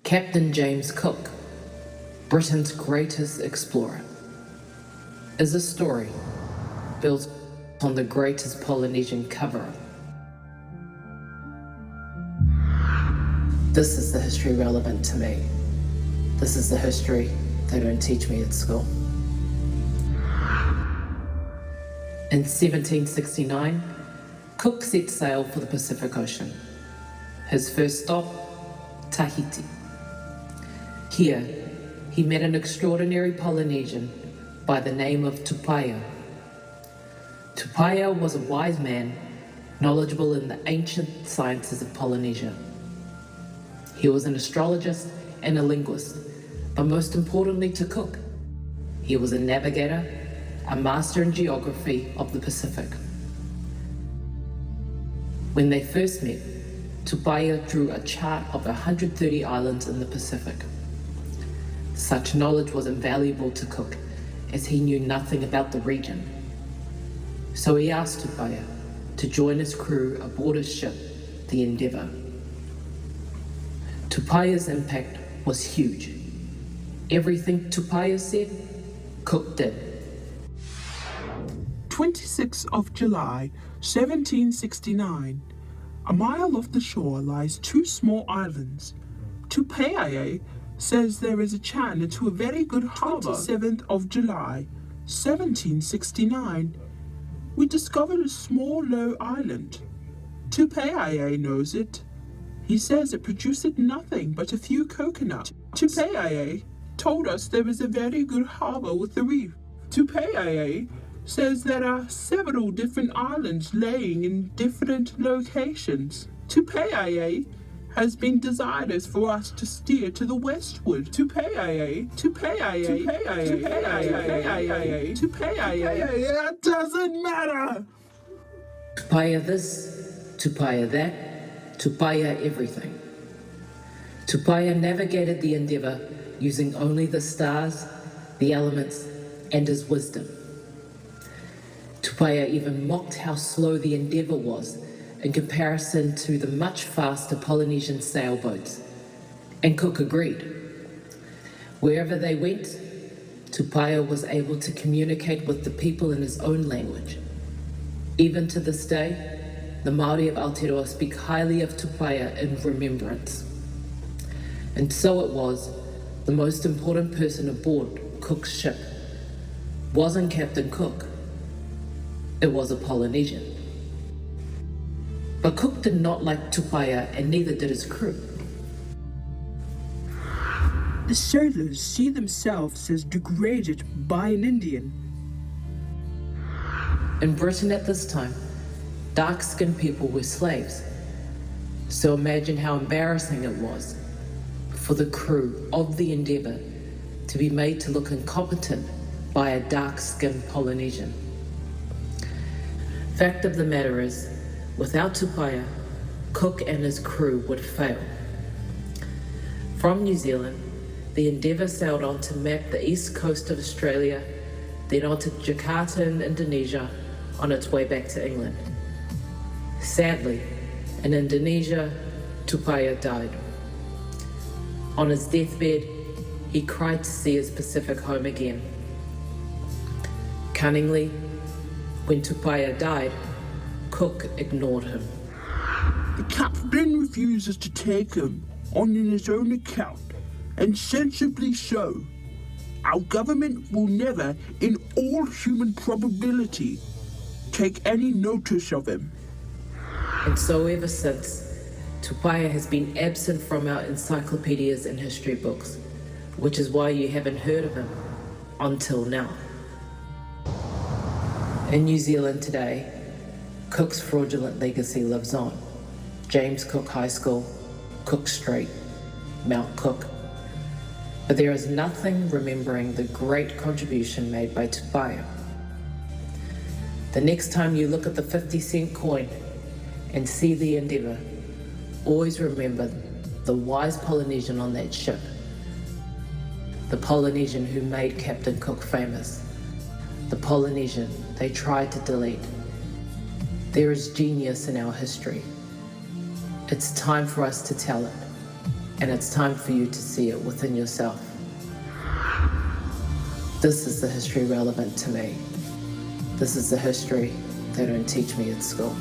Captain James Cook, Britain's greatest explorer, is a story built on the greatest Polynesian cover-up. This is the history relevant to me. This is the history they don't teach me at school. In 1769, Cook set sail for the Pacific Ocean. His first stop, Tahiti. Here, he met an extraordinary Polynesian by the name of Tupaia. Tupaia was a wise man, knowledgeable in the ancient sciences of Polynesia. He was an astrologist and a linguist, but most importantly to Cook, he was a navigator, a master in geography of the Pacific. When they first met, Tupaia drew a chart of 130 islands in the Pacific. Such knowledge was invaluable to Cook, as he knew nothing about the region. So he asked Tupaia to join his crew aboard his ship, the Endeavour. Tupaia's impact was huge. Everything Tupaia said, Cook did. 26th of July, 1769. A mile off the shore lies two small islands. Tupaia says there is a channel to a very good harbor. 27th of July, 1769. We discovered a small low island. Tupaia knows it. He says it produced nothing but a few coconuts. Tupaia told us there is a very good harbor with a reef. Tupaia says there are several different islands laying in different locations. Tupaia has been desirous for us to steer to the westward. Tupaia doesn't matter. Tupaia this, Tupaia that, Tupaia everything. Tupaia navigated the Endeavour using only the stars, the elements, and his wisdom. Tupaia even mocked how slow the Endeavour was in comparison to the much faster Polynesian sailboats, and Cook agreed. Wherever they went, Tupaia was able to communicate with the people in his own language. Even to this day, the Māori of Aotearoa speak highly of Tupaia in remembrance. And so it was, the most important person aboard Cook's ship wasn't Captain Cook, it was a Polynesian. But Cook did not like Tupaia, and neither did his crew. The sailors see themselves as degraded by an Indian. In Britain at this time, dark-skinned people were slaves. So imagine how embarrassing it was for the crew of the Endeavour to be made to look incompetent by a dark-skinned Polynesian. Fact of the matter is, without Tupaia, Cook and his crew would fail. From New Zealand, the Endeavour sailed on to map the east coast of Australia, then on to Jakarta in Indonesia on its way back to England. Sadly, in Indonesia, Tupaia died. On his deathbed, he cried to see his Pacific home again. Cunningly, when Tupaia died, Cook ignored him. The captain refuses to take him on in his own account, and sensibly so. Our government will never, in all human probability, take any notice of him. And so ever since, Tupaia has been absent from our encyclopedias and history books, which is why you haven't heard of him until now. In New Zealand today, Cook's fraudulent legacy lives on. James Cook High School, Cook Street, Mount Cook. But there is nothing remembering the great contribution made by Tupaia. The next time you look at the 50-cent coin and see the Endeavour, always remember the wise Polynesian on that ship, the Polynesian who made Captain Cook famous, the Polynesian they tried to delete. There is genius in our history. It's time for us to tell it. and it's time for you to see it within yourself. This is the history relevant to me. This is the history they don't teach me at school.